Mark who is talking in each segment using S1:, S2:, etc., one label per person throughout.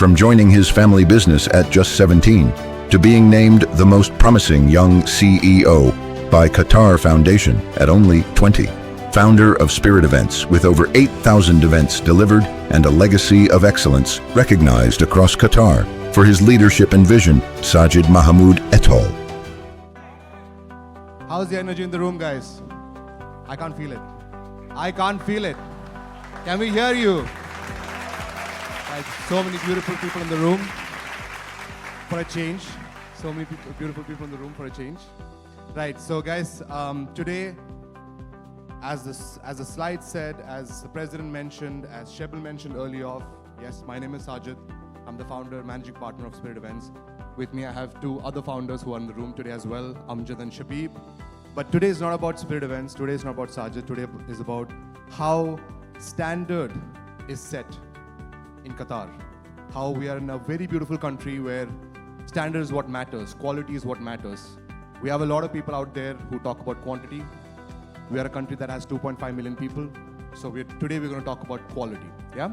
S1: From joining his family business at just 17 to being named the most promising young CEO by Qatar Foundation at only 20. Founder of Spirit Events with over 8,000 events delivered and a legacy of excellence recognized across Qatar for his leadership and vision, Sajid Mahmood Ettol.
S2: How's the energy in the room, guys? I can't feel it. I can't feel it. Can we hear you? Like, so many beautiful people in the room for a change. So many beautiful people in the room for a change. Right, so guys, today, as the slide said, as the president mentioned, as Shebel mentioned earlier, yes, my name is Sajid. I'm the founder, managing partner of Spirit Events. With me, I have two other founders who are in the room today as well, Amjad and Shabib. But today is not about Spirit Events. Today is not about Sajid. Today is about how standard is set in Qatar. How we are in a very beautiful country where standard is what matters, quality is what matters. We have a lot of people out there who talk about quantity. We are a country that has 2.5 million people. So today we're going to talk about quality. Yeah.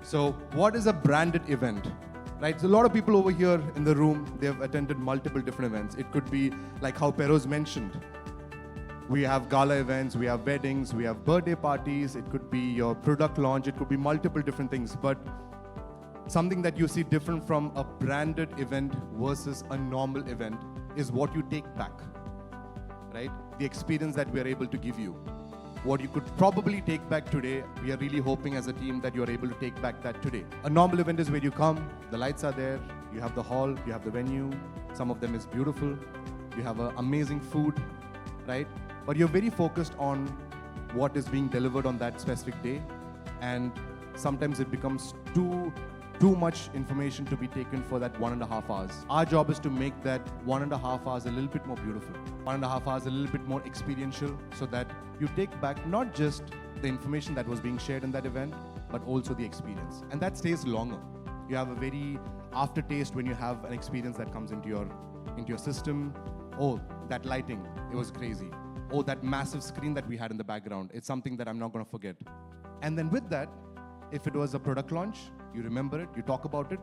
S2: So what is a branded event? Right. So a lot of people over here in the room, they have attended multiple different events. It could be like how Peroz mentioned. We have gala events, we have weddings, we have birthday parties. It could be your product launch. It could be multiple different things. But something that you see different from a branded event versus a normal event is what you take back, right? The experience that we are able to give you. What you could probably take back today, we are really hoping as a team that you are able to take back that today. A normal event is where you come, the lights are there, you have the hall, you have the venue, some of them is beautiful, you have amazing food, right? But you're very focused on what is being delivered on that specific day, and sometimes it becomes too much information to be taken for that 1.5 hours. Our job is to make that 1.5 hours a little bit more beautiful, 1.5 hours a little bit more experiential, so that you take back not just the information that was being shared in that event, but also the experience. And that stays longer. You have a very aftertaste when you have an experience that comes into your system. Oh, that lighting, it was crazy. Oh, that massive screen that we had in the background, it's something that I'm not going to forget. And then with that, if it was a product launch, you remember it, you talk about it.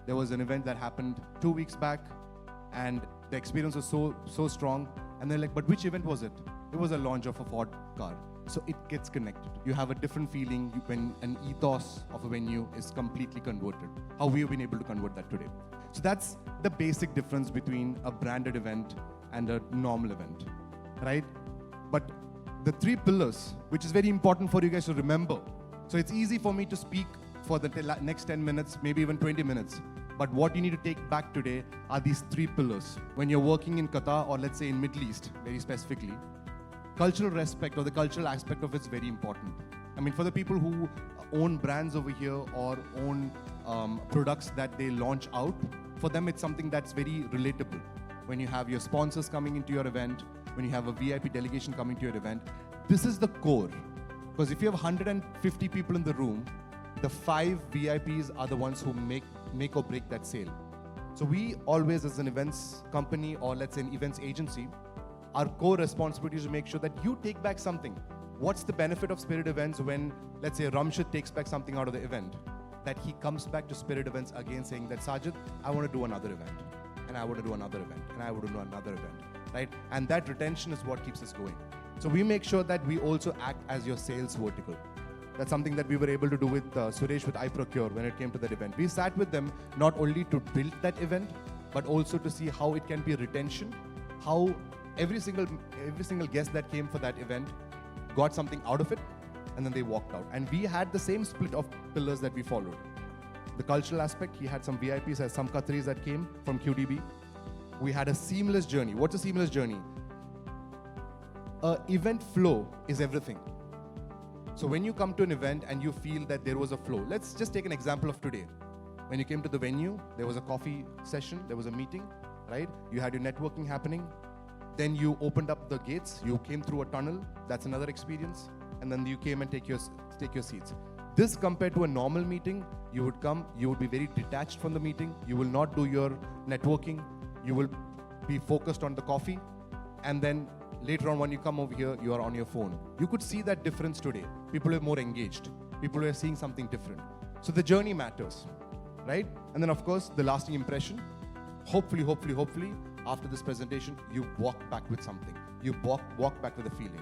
S2: There was an event that happened 2 weeks back, and the experience was so strong. And they're like, but which event was it? It was a launch of a Ford car. So it gets connected. You have a different feeling when an ethos of a venue is completely converted. How we have been able to convert that today. So that's the basic difference between a branded event and a normal event, right? But the 3 pillars, which is very important for you guys to remember. So it's easy for me to speak for the next 10 minutes, maybe even 20 minutes. But what you need to take back today are these 3 pillars. When you're working in Qatar, or let's say in Middle East, very specifically, cultural respect or the cultural aspect of it is very important. I mean, for the people who own brands over here or own products that they launch out, for them it's something that's very relatable. When you have your sponsors coming into your event, when you have a VIP delegation coming to your event, this is the core. Because if you have 150 people in the room, the 5 VIPs are the ones who make or break that sale. So we always, as an events company or let's say an events agency, our core responsibility is to make sure that you take back something. What's the benefit of Spirit Events when, let's say, Ramshad takes back something out of the event? That he comes back to Spirit Events again saying that, Sajid, I want to do another event. And I want to do another event. And I want to do another event. Right? And that retention is what keeps us going. So we make sure that we also act as your sales vertical. That's something that we were able to do with Suresh with iProcure when it came to that event. We sat with them not only to build that event, but also to see how it can be retention, how every single guest that came for that event got something out of it, and then they walked out. And we had the same split of pillars that we followed. The cultural aspect, he had some VIPs, has some Qataris that came from QDB. We had a seamless journey. What's a seamless journey? Event flow is everything. So when you come to an event and you feel that there was a flow, let's just take an example of today. When you came to the venue, there was a coffee session, there was a meeting, right? You had your networking happening. Then you opened up the gates, you came through a tunnel, that's another experience. And then you came and take your seats. This compared to a normal meeting, you would come, you would be very detached from the meeting, you will not do your networking, you will be focused on the coffee, and then later on when you come over here, you are on your phone. You could see that difference today. People are more engaged. People are seeing something different. So the journey matters, right? And then of course, the lasting impression. Hopefully, after this presentation, you walk back with something. You walk back with a feeling.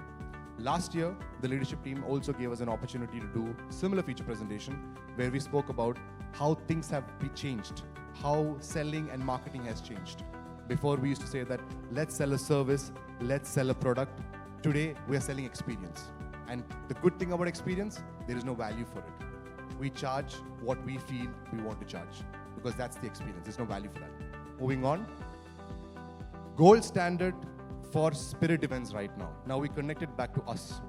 S2: Last year, the leadership team also gave us an opportunity to do similar feature presentation where we spoke about how things have been changed, how selling and marketing has changed. Before we used to say that, let's sell a service, let's sell a product. Today, we are selling experience. And the good thing about experience, there is no value for it. We charge what we feel we want to charge because that's the experience. There's no value for that. Moving on. Gold standard for spirit events right now. Now we connect it back to us.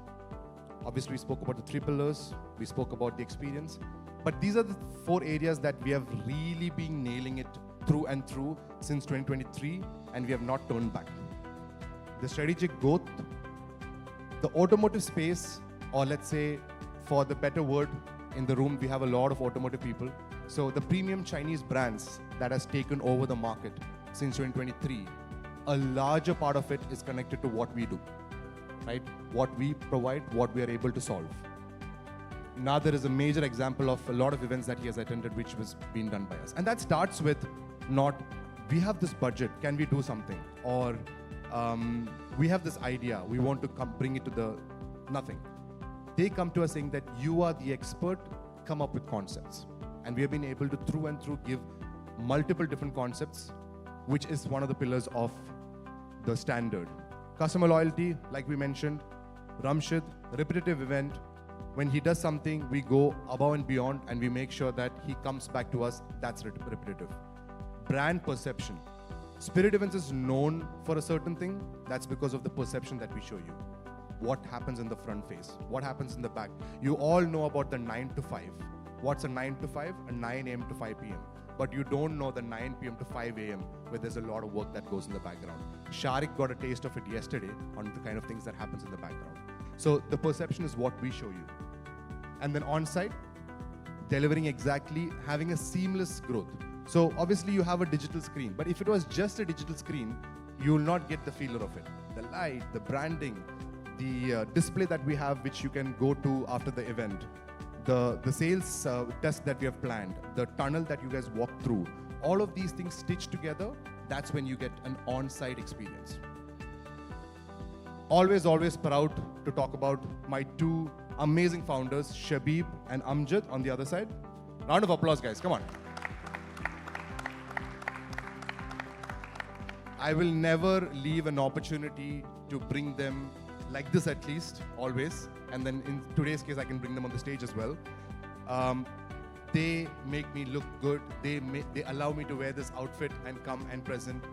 S2: Obviously, we spoke about the 3 pillars. We spoke about the experience. But these are the 4 areas that we have really been nailing it through and through since 2023, and we have not turned back. The strategic growth, the automotive space, or let's say, for the better word, in the room, we have a lot of automotive people. So the premium Chinese brands that has taken over the market since 2023, a larger part of it is connected to what we do, right? What we provide, what we are able to solve. Now there is a major example of a lot of events that he has attended which was being done by us. And that starts with not, we have this budget, can we do something? Or we have this idea, we want to bring it to the nothing. They come to us saying that you are the expert, come up with concepts. And we have been able to through and through give multiple different concepts, which is one of the pillars of the standard. Customer loyalty, like we mentioned, Ramshid, repetitive event. When he does something, we go above and beyond and we make sure that he comes back to us, that's repetitive. Brand perception. Spirit Events is known for a certain thing, that's because of the perception that we show you. What happens in the front face? What happens in the back? You all know about the 9 to 5. What's a 9 to 5? A 9 a.m. to 5 p.m. But you don't know the 9 p.m. to 5 a.m. where there's a lot of work that goes in the background. Sharik got a taste of it yesterday on the kind of things that happens in the background. So the perception is what we show you. And then on-site, delivering exactly, having a seamless growth. So obviously you have a digital screen, but if it was just a digital screen, you will not get the feeler of it. The light, the branding, the display that we have, which you can go to after the event, the sales test that we have planned, the tunnel that you guys walk through, all of these things stitched together, that's when you get an on-site experience. Always proud to talk about my 2 amazing founders, Shabib and Amjad on the other side. Round of applause, guys, come on. I will never leave an opportunity to bring them like this, at least, always. And then in today's case, I can bring them on the stage as well. They make me look good. They allow me to wear this outfit and come and present.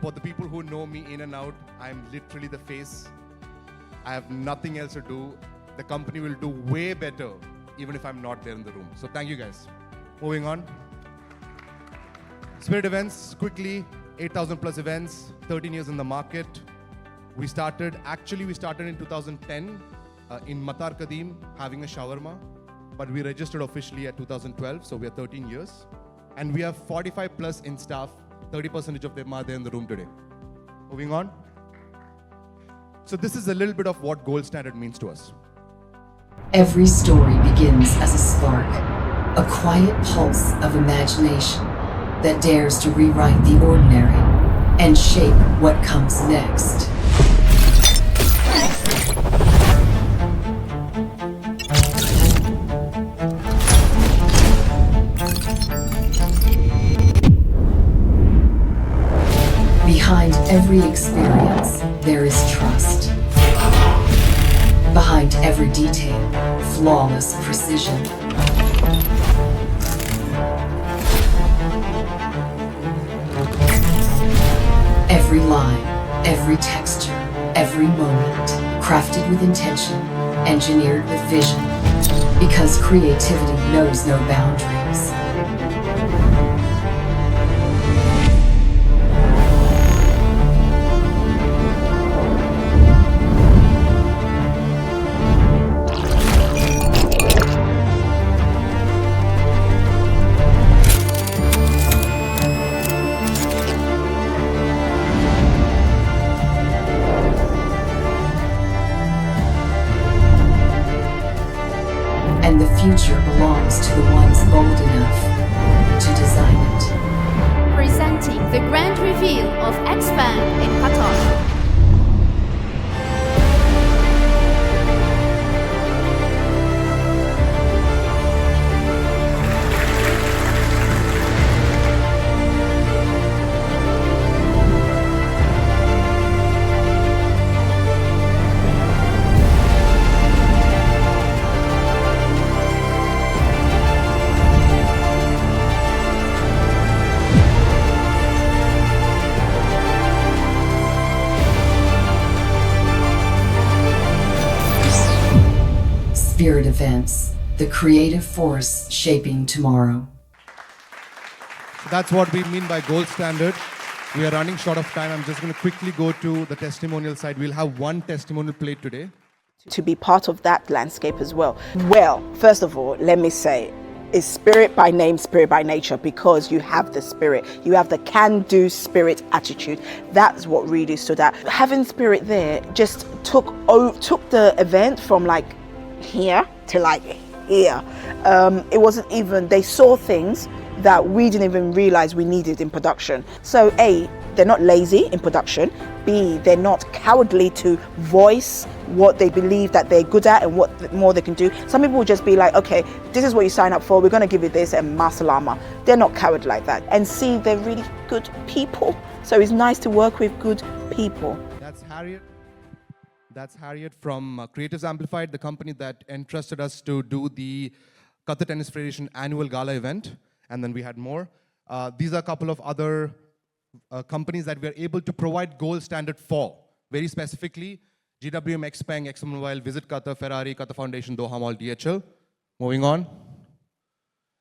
S2: For the people who know me in and out, I'm literally the face. I have nothing else to do. The company will do way better, even if I'm not there in the room. So thank you, guys. Moving on. Spirit Events, quickly, 8,000 plus events, 13 years in the market. We started in 2010 in Matar Kadim having a shawarma, but we registered officially at 2012, so we are 13 years. And we have 45 plus in staff, 30% of them are there in the room today. Moving on. So this is a little bit of what gold standard means to us.
S3: Every story begins as a spark, a quiet pulse of imagination that dares to rewrite the ordinary and shape what comes next. Behind every experience, there is trust. Behind every detail, flawless precision. Every line, every texture, every moment, crafted with intention, engineered with vision, because creativity knows no boundaries. And the future belongs to the ones bold enough to design it.
S4: Presenting the grand reveal of Expand in Qatar.
S3: Spirit Events, the creative force shaping tomorrow.
S2: That's what we mean by gold standard. We are running short of time. I'm just going to quickly go to the testimonial side. We'll have one testimonial played today.
S5: To be part of that landscape as well. Well, first of all, let me say, it's spirit by name, spirit by nature, because you have the spirit. You have the can-do spirit attitude. That's what really stood out. Having spirit there just took the event from like here to like here. It wasn't even, they saw things that we didn't even realize we needed in production. So A, they're not lazy in production. B, they're not cowardly to voice what they believe that they're good at and what more they can do. Some people will just be like, okay, this is what you sign up for, we're going to give you this, and masalama. They're not coward like that. And C, they're really good people. So it's nice to work with good people.
S2: That's Harriet. That's Harriet from Creatives Amplified, the company that entrusted us to do the Qatar Tennis Federation annual gala event. And then we had more. These are a couple of other companies that we are able to provide gold standard for. Very specifically, GWM, Xpeng, ExxonMobil, Visit Qatar, Ferrari, Qatar Foundation, Doha Mall, DHL. Moving on.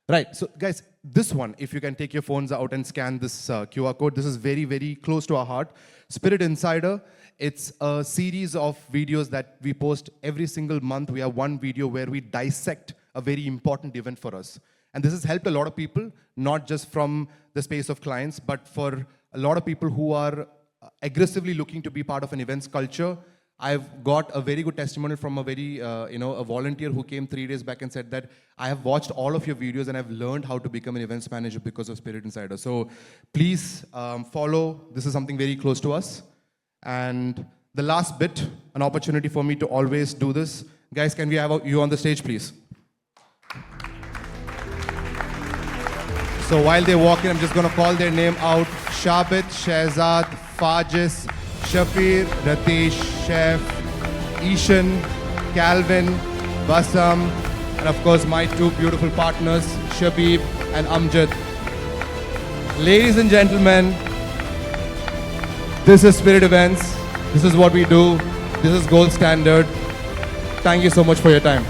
S2: Right, so guys, this one, if you can take your phones out and scan this QR code, this is very, very close to our heart. Spirit Insider, it's a series of videos that we post every single month. We have one video where we dissect a very important event for us. And this has helped a lot of people, not just from the space of clients, but for a lot of people who are aggressively looking to be part of an events culture. I've got a very good testimonial from a very, a volunteer who came 3 days back and said that I have watched all of your videos and I've learned how to become an events manager because of Spirit Insider. So please follow. This is something very close to us. And the last bit, an opportunity for me to always do this. Guys, can we have you on the stage, please? So while they walk in, I'm just going to call their name out. Shabit, Shehzad, Fajis, Shafir, Ratish, Chef, Ishan, Calvin, Basam, and of course my two beautiful partners, Shabib and Amjad. Ladies and gentlemen, this is Spirit Events. This is what we do. This is gold standard. Thank you so much for your time.